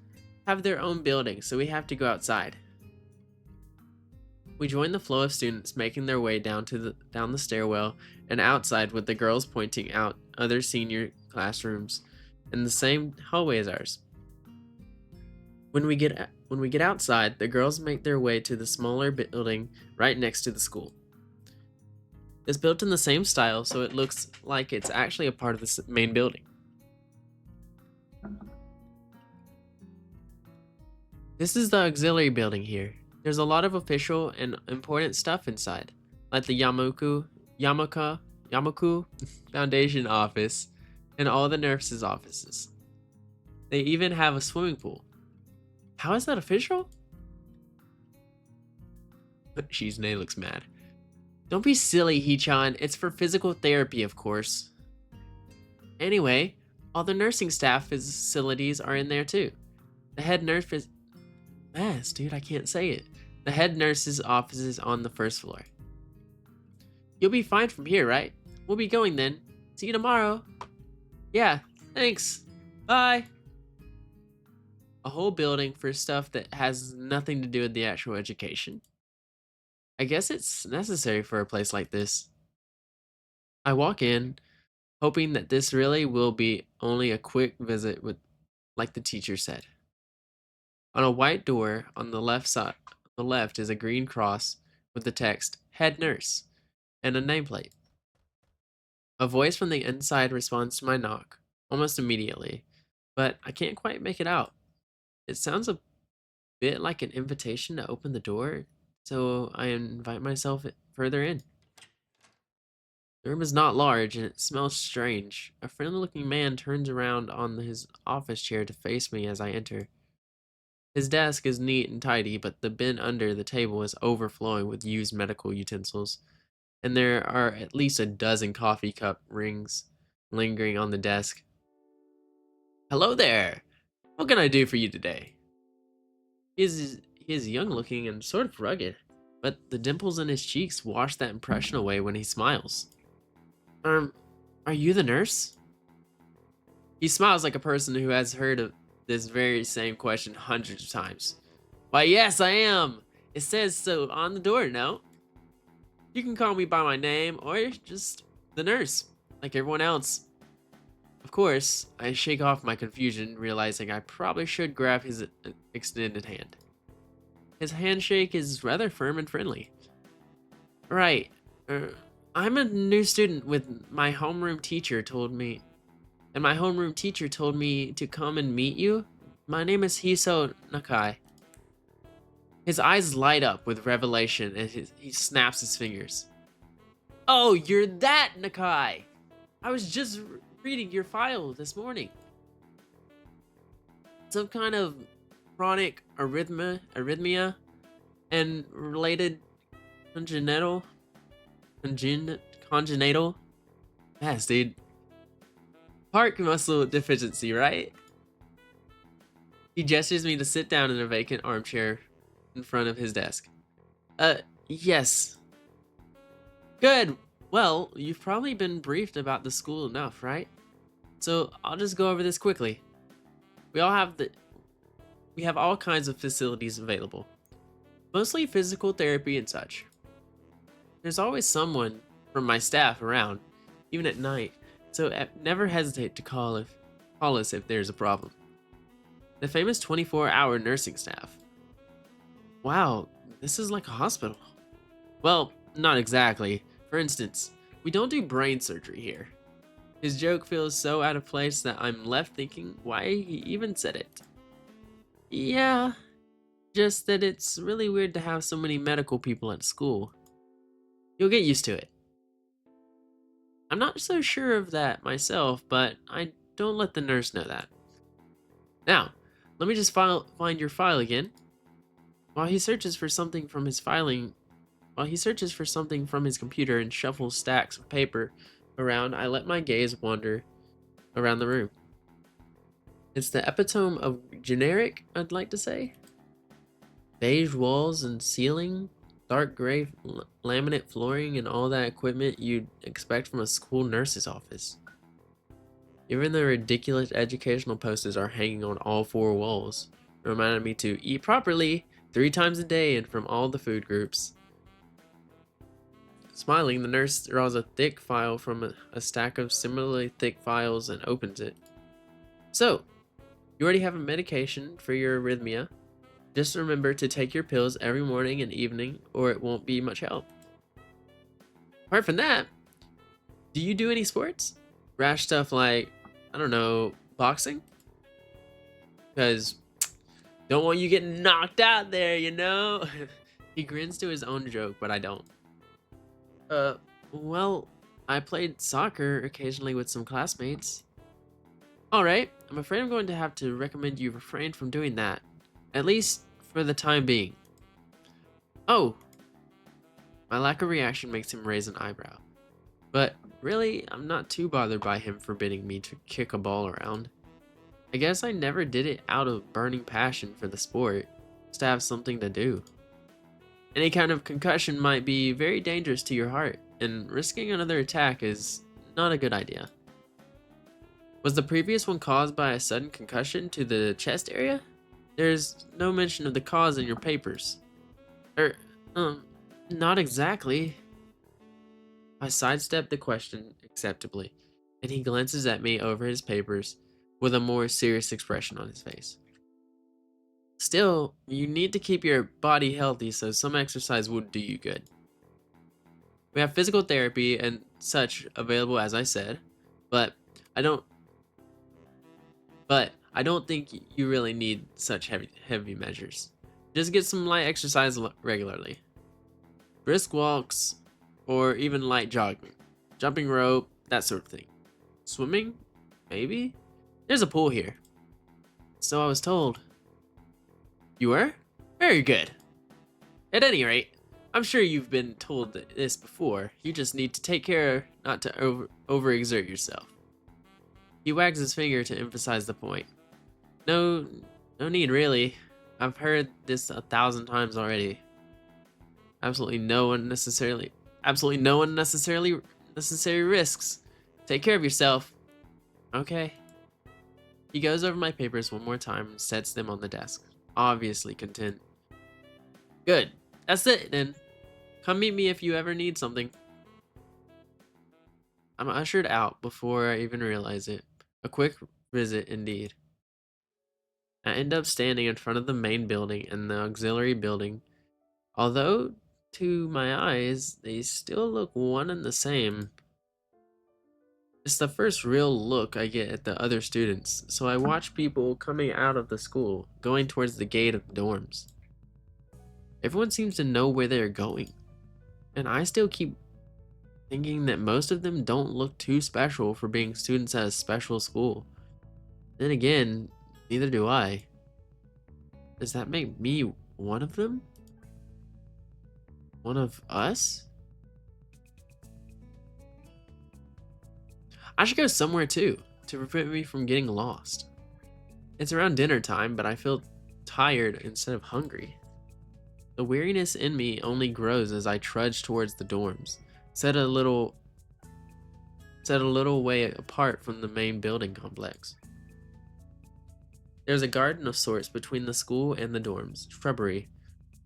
S1: have their own building, so we have to go outside. We join the flow of students making their way down the stairwell and outside, with the girls pointing out other senior classrooms in the same hallway as ours. When we get outside, the girls make their way to the smaller building right next to the school. It's built in the same style, so it looks like it's actually a part of the main building. This is the auxiliary building here. There's a lot of official and important stuff inside, like the Yamaku Foundation office and all the nurses' offices. They even have a swimming pool. How is that official? Shizune looks mad. Don't be silly, Hichan. It's for physical therapy, of course. Anyway, all the nursing staff facilities are in there too. The head nurse is... dude, I can't say it. The head nurse's office is on the first floor. You'll be fine from here, right? We'll be going then. See you tomorrow. Yeah, thanks. Bye. A whole building for stuff that has nothing to do with the actual education. I guess it's necessary for a place like this. I walk in, hoping that this really will be only a quick visit with, like the teacher said. On a white door on the left is a green cross with the text, Head Nurse, and a nameplate. A voice from the inside responds to my knock, almost immediately, but I can't quite make it out. It sounds a bit like an invitation to open the door, so I invite myself further in. The room is not large and it smells strange. A friendly-looking man turns around on his office chair to face me as I enter. His desk is neat and tidy, but the bin under the table is overflowing with used medical utensils, and there are at least a dozen coffee cup rings lingering on the desk. Hello there! What can I do for you today? He is young looking and sort of rugged, but the dimples in his cheeks wash that impression away when he smiles. Are you the nurse? He smiles like a person who has heard of this very same question hundreds of times. Why, yes, I am. It says so on the door, no? You can call me by my name or just the nurse, like everyone else. Of course, I shake off my confusion, realizing I probably should grab his extended hand. His handshake is rather firm and friendly. Right. I'm a new student with my homeroom teacher told me to come and meet you. My name is Hiso Nakai. His eyes light up with revelation and he snaps his fingers. Oh, you're that Nakai! I was just reading your file this morning. Some kind of chronic arrhythmia and related congenital. Yes, dude. Heart muscle deficiency, right? He gestures me to sit down in a vacant armchair in front of his desk. Yes. Good. Well, you've probably been briefed about the school enough, right? So I'll just go over this quickly. We all have We have all kinds of facilities available, mostly physical therapy and such. There's always someone from my staff around, even at night, so never hesitate to call us if there's a problem. The famous 24-hour nursing staff. Wow, this is like a hospital. Well, not exactly. For instance, we don't do brain surgery here. His joke feels so out of place that I'm left thinking why he even said it. Yeah, just that it's really weird to have so many medical people at school. You'll get used to it. I'm not so sure of that myself, but I don't let the nurse know that. Now, let me just find your file again. While he searches for something from his filing, while he searches for something from his computer and shuffles stacks of paper around, I let my gaze wander around the room. It's the epitome of generic, I'd like to say. Beige walls and ceiling, dark gray laminate flooring, and all that equipment you'd expect from a school nurse's office. Even the ridiculous educational posters are hanging on all four walls, reminding me to eat properly 3 times a day and from all the food groups. Smiling, the nurse draws a thick file from a stack of similarly thick files and opens it. So, you already have a medication for your arrhythmia. Just remember to take your pills every morning and evening, or it won't be much help. Apart from that, do you do any sports? Rash stuff like, I don't know, boxing? Because don't want you getting knocked out there, you know? He grins to his own joke, but I don't. Well, I played soccer occasionally with some classmates. Alright, I'm afraid I'm going to have to recommend you refrain from doing that. At least for the time being. Oh! My lack of reaction makes him raise an eyebrow. But really, I'm not too bothered by him forbidding me to kick a ball around. I guess I never did it out of burning passion for the sport, just to have something to do. Any kind of concussion might be very dangerous to your heart, and risking another attack is not a good idea. Was the previous one caused by a sudden concussion to the chest area? There's no mention of the cause in your papers. Not exactly. I sidestep the question acceptably, and he glances at me over his papers with a more serious expression on his face. Still, you need to keep your body healthy, so some exercise would do you good. We have physical therapy and such available, as I said, but I don't think you really need such heavy measures. Just get some light exercise regularly. Brisk walks, or even light jogging. Jumping rope, that sort of thing. Swimming? Maybe? There's a pool here. So I was told. You were? Very good. At any rate, I'm sure you've been told this before. You just need to take care not to overexert yourself. He wags his finger to emphasize the point. No need really. I've heard this 1,000 times already. Absolutely no one necessary risks. Take care of yourself. Okay. He goes over my papers one more time and sets them on the desk, obviously content. Good. That's it then. Come meet me if you ever need something. I'm ushered out before I even realize it. A quick visit indeed. I end up standing in front of the main building and the auxiliary building. Although, to my eyes, they still look one and the same. It's the first real look I get at the other students, so I watch people coming out of the school, going towards the gate of the dorms. Everyone seems to know where they're going, and I still keep thinking that most of them don't look too special for being students at a special school. Then again, neither do I. Does that make me one of them? One of us? I should go somewhere too, to prevent me from getting lost. It's around dinner time, but I feel tired instead of hungry. The weariness in me only grows as I trudge towards the dorms, set a little way apart from the main building complex. There's a garden of sorts between the school and the dorms, shrubbery,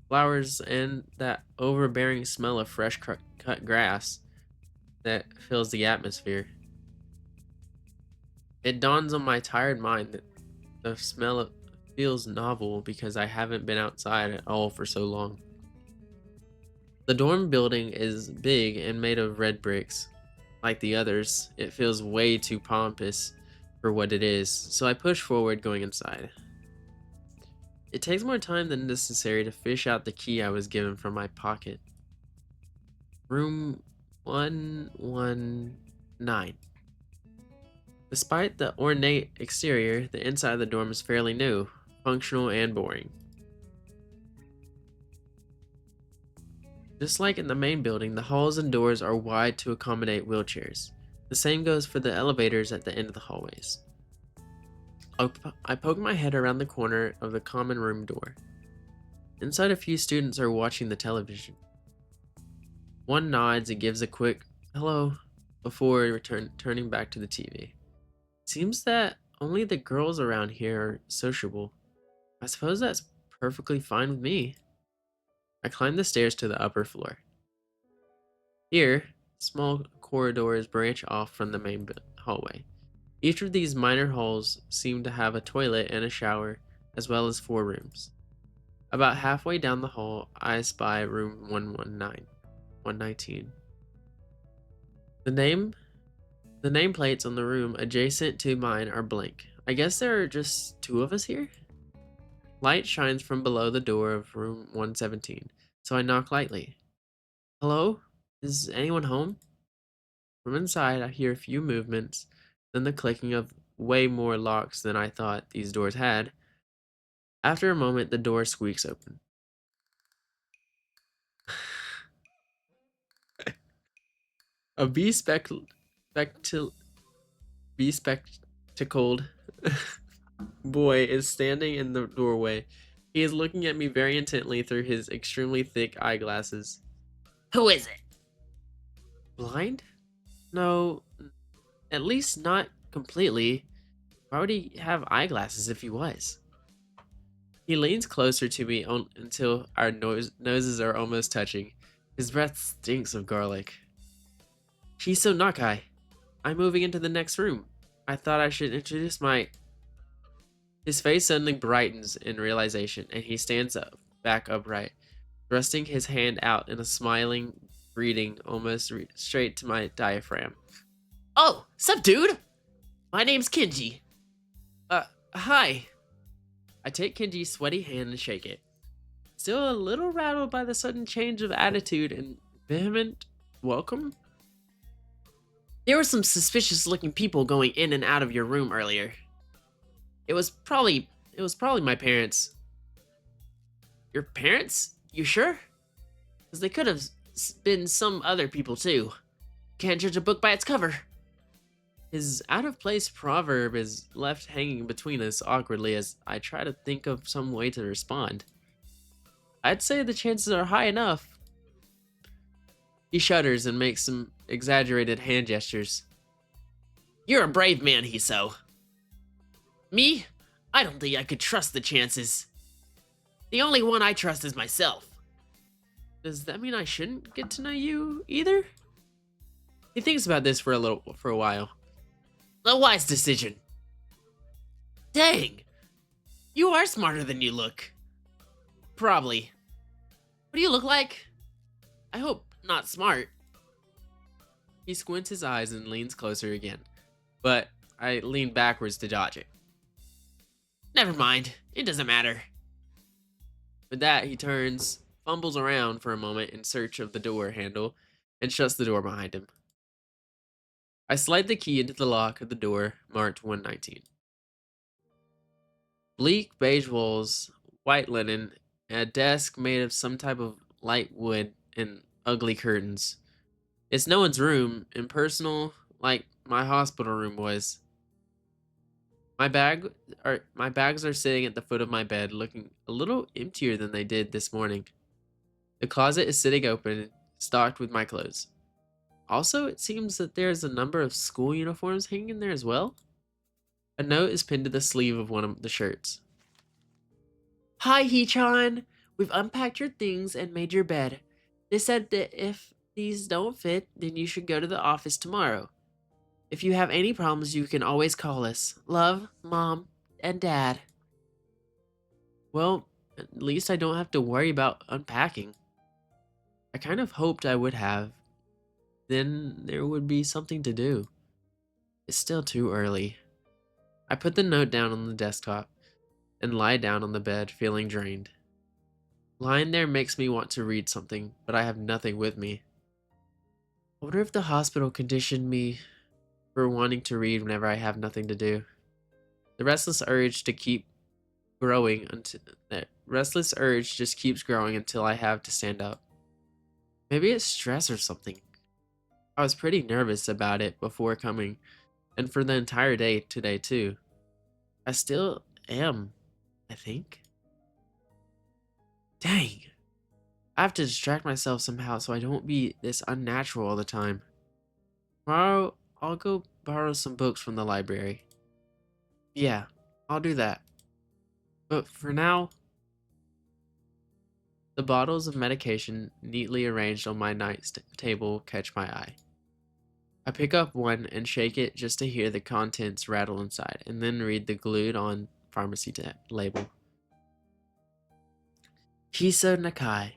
S1: flowers, and that overbearing smell of fresh cut grass that fills the atmosphere. It dawns on my tired mind that the feels novel because I haven't been outside at all for so long. The dorm building is big and made of red bricks. Like the others, it feels way too pompous for what it is, so I push forward going inside. It takes more time than necessary to fish out the key I was given from my pocket. Room 119. Despite the ornate exterior, the inside of the dorm is fairly new, functional, and boring. Just like in the main building, the halls and doors are wide to accommodate wheelchairs. The same goes for the elevators at the end of the hallways. I poke my head around the corner of the common room door. Inside, a few students are watching the television. One nods and gives a quick hello before turning back to the TV. Seems that only the girls around here are sociable. I suppose that's perfectly fine with me. I climb the stairs to the upper floor. Here, small corridors branch off from the main hallway. Each of these minor halls seem to have a toilet and a shower, as well as 4 rooms. About halfway down the hall, I spy room 119. The nameplates on the room adjacent to mine are blank. I guess there are just 2 of us here? Light shines from below the door of room 117, so I knock lightly. Hello? Is anyone home? From inside, I hear a few movements, then the clicking of way more locks than I thought these doors had. After a moment, the door squeaks open. A bespectacled boy is standing in the doorway. He is looking at me very intently through his extremely thick eyeglasses.
S2: Who is it?
S1: Blind? No, at least not completely. Why would he have eyeglasses if he was? He leans closer to me until our noses are almost touching. His breath stinks of garlic. Shiso Nakai. I'm moving into the next room. I thought I should introduce my... His face suddenly brightens in realization, and he stands up, back upright, thrusting his hand out in a smiling greeting almost straight to my diaphragm.
S2: Oh, sup, dude? My name's Kenji.
S1: Hi. I take Kenji's sweaty hand and shake it. Still a little rattled by the sudden change of attitude and vehement welcome.
S2: There were some suspicious looking people going in and out of your room earlier. It was probably my parents. Your parents? You sure? Because they could have been some other people too. Can't judge a book by its cover.
S1: His out-of-place proverb is left hanging between us awkwardly as I try to think of some way to respond. I'd say the chances are high enough. He shudders and makes some exaggerated hand gestures.
S2: You're a brave man, Hiso. Me? I don't think I could trust the chances. The only one I trust is myself.
S1: Does that mean I shouldn't get to know you either? He thinks about this for a while.
S2: A wise decision. Dang! You are smarter than you look. Probably. What do you look like? I hope not smart.
S1: He squints his eyes and leans closer again, but I lean backwards to dodge it.
S2: Never mind. It doesn't matter.
S1: With that, he turns, fumbles around for a moment in search of the door handle, and shuts the door behind him. I slide the key into the lock of the door marked 119. Bleak beige walls, white linen, and a desk made of some type of light wood and ugly curtains. It's no one's room, impersonal, like my hospital room was. My bags are sitting at the foot of my bed, looking a little emptier than they did this morning. The closet is sitting open, stocked with my clothes. Also, it seems that there's a number of school uniforms hanging in there as well. A note is pinned to the sleeve of one of the shirts. Hi, Hee-chan. We've unpacked your things and made your bed. They said that if these don't fit, then you should go to the office tomorrow. If you have any problems, you can always call us. Love, Mom, and Dad. Well, at least I don't have to worry about unpacking. I kind of hoped I would have. Then there would be something to do. It's still too early. I put the note down on the desktop and lie down on the bed, feeling drained. Lying there makes me want to read something, but I have nothing with me. I wonder if the hospital conditioned me for wanting to read whenever I have nothing to do. The restless urge to keep growing until that restless urge just keeps growing until I have to stand up. Maybe it's stress or something. I was pretty nervous about it before coming, and for the entire day today too. I still am, I think. Dang. I have to distract myself somehow so I don't be this unnatural all the time. Tomorrow, I'll go borrow some books from the library. Yeah, I'll do that. But for now, the bottles of medication neatly arranged on my table catch my eye. I pick up one and shake it just to hear the contents rattle inside, and then read the glued on pharmacy label. Kisa Nakai.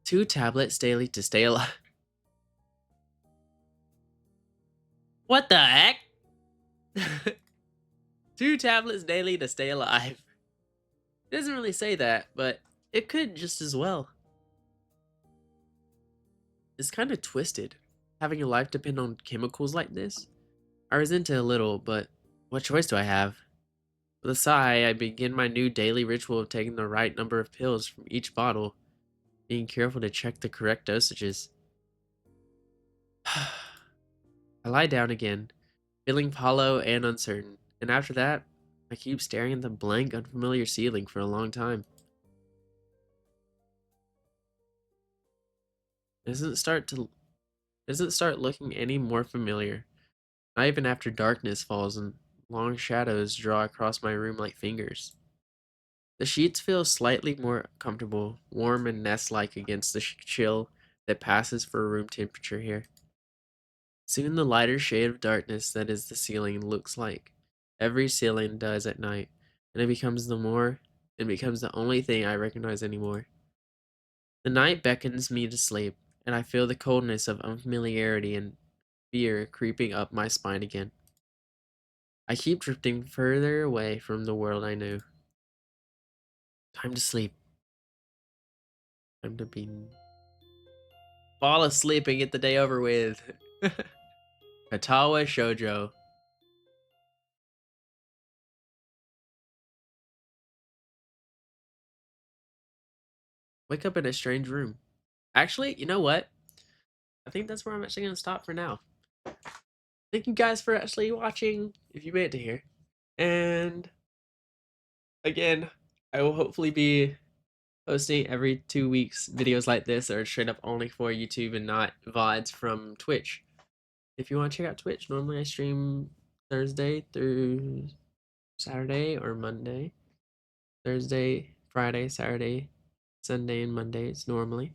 S1: 2 tablets daily to stay alive. What the heck? 2 tablets daily to stay alive. It doesn't really say that, but it could just as well. It's kind of twisted, having your life depend on chemicals like this. I resent it a little, but what choice do I have? With a sigh, I begin my new daily ritual of taking the right number of pills from each bottle, being careful to check the correct dosages. I lie down again, feeling hollow and uncertain, and after that, I keep staring at the blank, unfamiliar ceiling for a long time. It doesn't start looking any more familiar, not even after darkness falls and long shadows draw across my room like fingers. The sheets feel slightly more comfortable, warm and nest-like against the chill that passes for room temperature here. Soon the lighter shade of darkness that is the ceiling looks like every ceiling does at night, and it becomes the only thing I recognize anymore. The night beckons me to sleep, and I feel the coldness of unfamiliarity and fear creeping up my spine again. I keep drifting further away from the world I knew. Time to sleep. Time to be fall asleep and get the day over with. Katawa Shoujo. Wake up in a strange room. Actually, you know what? I think that's where I'm actually going to stop for now. Thank you guys for actually watching, if you made it to here. And again, I will hopefully be posting every 2 weeks videos like this that are straight up only for YouTube and not VODs from Twitch. If you want to check out Twitch, normally I stream Thursday through Saturday or Monday. Thursday, Friday, Saturday, Sunday, and Mondays normally.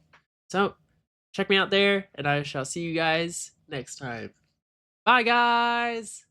S1: So check me out there, and I shall see you guys next time. Bye, guys!